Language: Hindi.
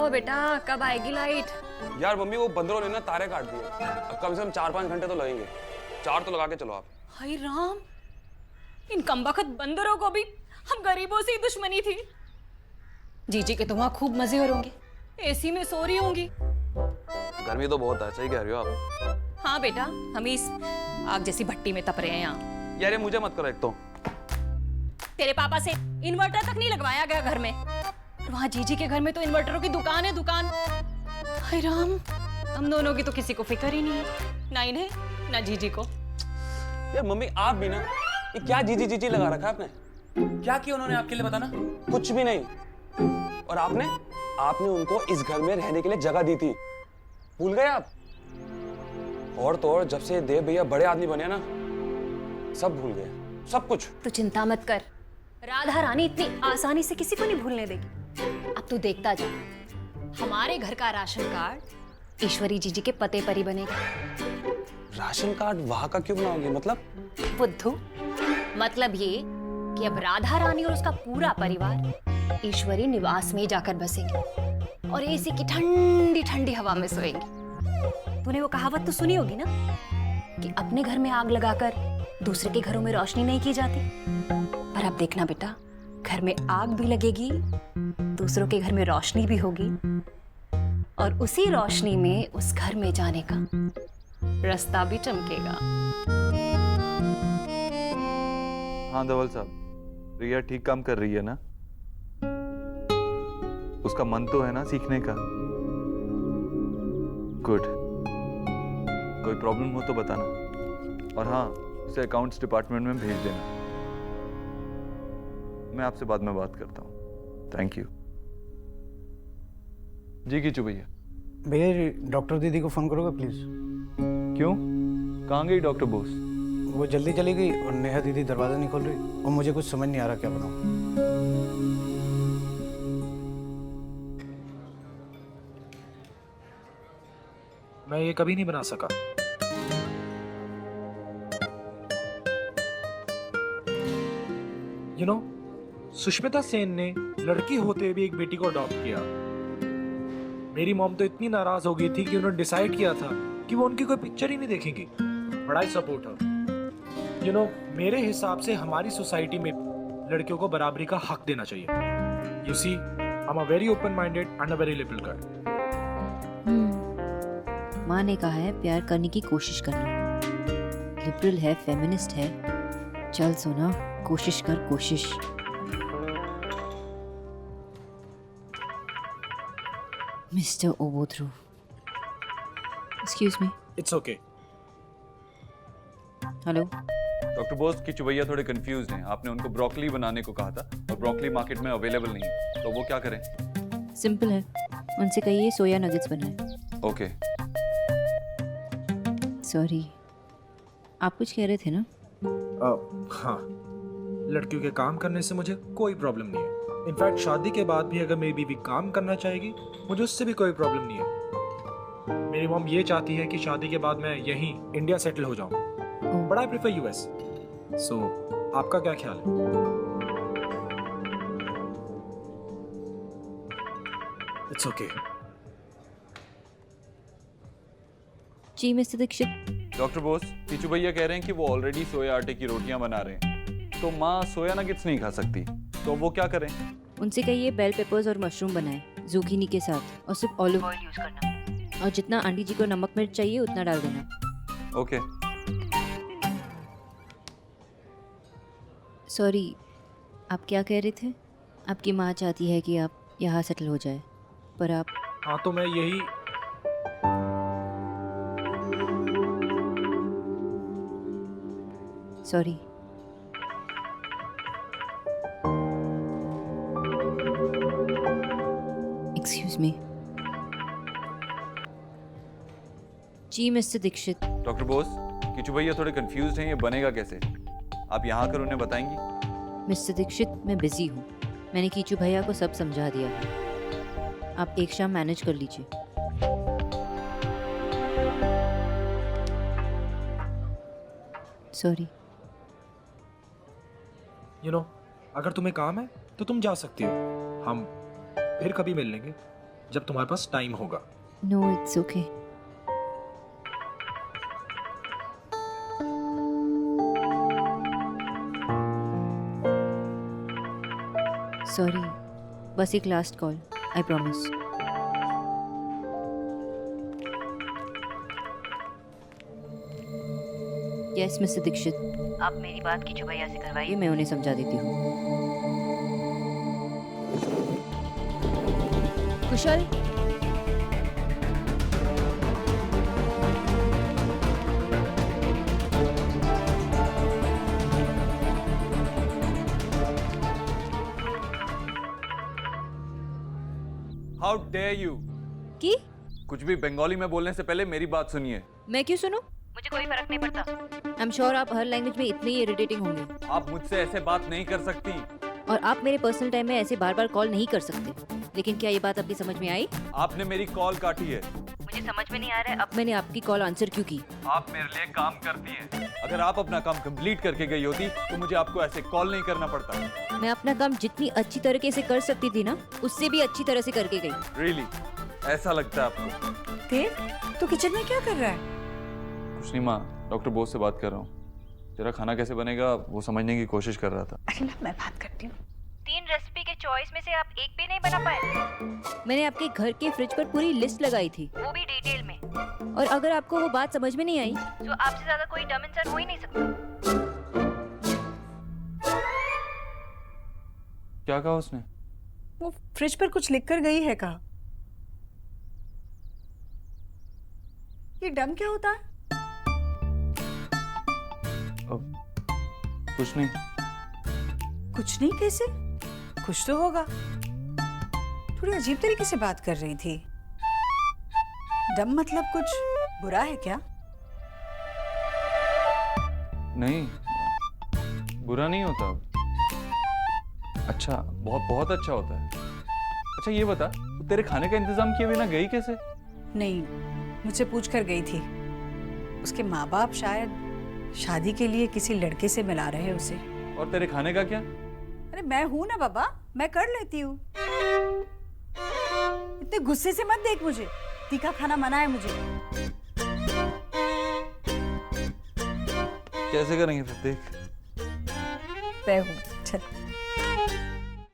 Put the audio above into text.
हो बेटा, कब आएगी लाइट? यार मम्मी वो बंदरों ने ना तारे काट दिए, अब कम से कम 4-5 घंटे तो लगेंगे। 4 तो लगा के चलो आप। हाय राम, इन कमबख्त बंदरों को भी हम गरीबों से ही दुश्मनी थी। जीजी के तो वहाँ खूब मजे हो रहे होंगे, एसी में सो रही होंगी। गर्मी तो बहुत है, सही कह रही हो आप। हाँ बेटा, हम इस आग जैसी भट्टी में तप रहे हैं यहाँ। यार ये मुझे मत करो, एक तो तेरे पापा से इन्वर्टर तक नहीं लगवाया गया घर में, वहाँ जीजी के घर में तो इन्वर्टरों की दुकान है, दुकान। हाय राम, हम दोनों की तो किसी को फिक्र ही नहीं है, ना इन्हें ना जीजी को। यार मम्मी आप भी ना, ये क्या जीजी जीजी लगा रखा है आपने? क्या किया उन्होंने आपके लिए, बताना। कुछ भी नहीं। और आपने उनको इस घर में रहने के लिए जगह दी थी, भूल गए आप? और तो और जब से देव भैया बड़े आदमी बने ना, सब भूल गए, सब कुछ। तू चिंता मत कर, राधा रानी इतनी आसानी से किसी को नहीं भूलने देगी। अब तू देखता जा, हमारे घर का राशन कार्ड ईश्वरी जीजी के पते पर ही बनेगा। राशन कार्ड वहां का क्यों बनाओगे, मतलब? बुद्धू, मतलब ये कि अब राधा रानी और उसका पूरा परिवार ईश्वरी निवास में जाकर बसेंगे और एसी की ठंडी ठंडी हवा में सोएंगे। तूने वो कहावत तो सुनी होगी ना कि अपने घर में आग लगाकर दूसरे के घरों में रोशनी नहीं की जाती। पर अब देखना बेटा, घर में आग भी लगेगी, दूसरों के घर में रोशनी भी होगी, और उसी रोशनी में उस घर में जाने का रास्ता भी चमकेगा। हाँ धवल साहब, रिया ठीक काम कर रही है ना? उसका मन तो है ना सीखने का? गुड। कोई प्रॉब्लम हो तो बताना, और हाँ, उसे अकाउंट्स डिपार्टमेंट में भेज देना। मैं आपसे बाद में बात करता हूँ। Thank you. जी कीचू भैया। भैया डॉक्टर दीदी को फोन करोगे प्लीज? क्यों, कहाँ गई डॉक्टर बोस? वो जल्दी चली गई और नेहा दीदी दरवाजा नहीं खोल रही, और मुझे कुछ समझ नहीं आ रहा क्या बनाऊं। मैं ये कभी नहीं बना सका। यू नो, सुष्मिता सेन ने लड़की होते भी एक बेटी को अडॉप्ट किया। मेरी मॉम तो इतनी नाराज हो गई थी कि उन्होंने डिसाइड किया था कि वो उनकी कोई पिक्चर ही नहीं देखेंगी। बड़ा ही सपोर्ट है। यू नो, मेरे हिसाब से हमारी सोसाइटी में लड़कियों को बराबरी का हक देना चाहिए। You see, I am a very open minded and a very liberal guy. माँ ने कहा है प्यार करने की कोशिश करना। लिबरल है, फेमिनिस्ट है। चल सोना, कोशिश कर, कोशिश। Mister ओबोथ्रू, excuse me. It's okay. Hello doctor Bose, Kichu भैया थोड़े कंफ्यूज हैं। आपने उनको ब्रोकली बनाने को कहा था और ब्रोकली मार्केट में अवेलेबल नहीं है, तो वो क्या करें? सिंपल है, उनसे कहिए सोया नगेट्स बनाए। ओके। सॉरी, आप कुछ कह रहे थे ना? हाँ, लड़कियों के काम करने से मुझे कोई प्रॉब्लम नहीं है। इनफैक्ट शादी के बाद भी अगर मेरी बीवी काम करना चाहेगी, मुझे उससे भी कोई प्रॉब्लम नहीं है। मेरी मॉम ये चाहती है कि शादी के बाद मैं यहीं इंडिया सेटल हो जाऊं, but I prefer US. So आपका क्या ख्याल है? It's okay. जी मिस्टर दीक्षित। डॉक्टर बोस, कीचू भैया कह रहे हैं कि वो ऑलरेडी सोया आटे की रोटियां बना रहे हैं, तो माँ सोया नगेट्स नहीं खा सकती, तो वो क्या करें? उनसे कहिए बेल पेपर्स और मशरूम बनाए जुकीनी के साथ, और सिर्फ ऑलिव ऑयल यूज करना, और जितना आंटी जी को नमक मिर्च चाहिए उतना डाल देना। ओके। सॉरी, आप क्या कह रहे थे? आपकी माँ चाहती है कि आप यहाँ सेटल हो जाए, पर आप... हाँ, तो मैं यही... सॉरी। Excuse me. जी मिस्टर दीक्षित। डॉक्टर बोस, कीचू भैया थोड़े कंफ्यूज्ड हैं, ये बनेगा कैसे? आप यहाँ आकर उन्हें बताएंगी? मिस्टर दीक्षित, मैं बिजी हूँ। मैंने कीचू भैया को सब समझा दिया है। आप एक शाम मैनेज कर लीजिए। सॉरी। यू नो, अगर तुम्हें काम है तो तुम जा सकती हो, हम फिर कभी मिल लेंगे। जब तुम्हारे पास टाइम होगा। No it's okay. सॉरी, बस एक last call, I promise. Yes mister Dikshit, आप मेरी बात किचू भैया से करवाइए, मैं उन्हें समझा देती हूँ। कुशल, हाउ डेयर यू। की कुछ भी बंगाली में बोलने से पहले मेरी बात सुनिए। मैं क्यों सुनूं? मुझे कोई फर्क नहीं पड़ता। आई एम श्योर आप हर लैंग्वेज में इतने ही इरिटेटिंग होंगे। आप मुझसे ऐसे बात नहीं कर सकती। और आप मेरे पर्सनल टाइम में ऐसे बार बार कॉल नहीं कर सकते। लेकिन क्या ये बात आपकी समझ में आई? आपने मेरी कॉल काटी है। मुझे समझ में नहीं आ रहा है अब मैंने आपकी कॉल आंसर क्यों की। आप मेरे लिए काम करती हैं। अगर आप अपना काम कंप्लीट करके गई होती तो मुझे आपको ऐसे कॉल नहीं करना पड़ता। मैं अपना काम जितनी अच्छी तरीके से कर सकती थी ना, उससे भी अच्छी तरह से करके गई। रियली ऐसा लगता है आपको? देव, तू किचन में क्या कर रहा है? कुछ नहीं माँ, डॉक्टर बोस से बात कर रहा हूँ। तेरा खाना कैसे बनेगा वो समझने की कोशिश कर रहा था। अरे ना, मैं बात करती हूँ। 3 रेसिपी के चॉइस में से आप एक भी नहीं बना पाए। मैंने आपके घर के फ्रिज पर पूरी लिस्ट लगाई थी, वो भी डिटेल में। और अगर आपको वो बात समझ में नहीं आई तो आपसे ज्यादा कोई डम इंसान हो ही नहीं सकता। क्या कहा उसने? वो फ्रिज पर कुछ लिख कर गई है कहा। ये डम क्या होता है? कुछ नहीं। कुछ नहीं कैसे? कुछ तो होगा। थोड़ी अजीब तरीके से बात कर रही थी। डम मतलब कुछ बुरा है क्या? नहीं, बुरा नहीं होता। अच्छा, बहुत बहुत अच्छा होता है। अच्छा ये बता, तेरे खाने का इंतजाम किए बिना गई कैसे? नहीं, मुझसे पूछ कर गई थी। उसके माँ बाप शायद शादी के लिए किसी लड़के से मिला रहे हैं उसे। और तेरे खाने का क्या? अरे मैं हूं ना बाबा, मैं कर लेती हूँ। इतने गुस्से से मत देख मुझे। तीखा खाना मना है मुझे। कैसे करेंगे फिर? देख, मैं हूँ।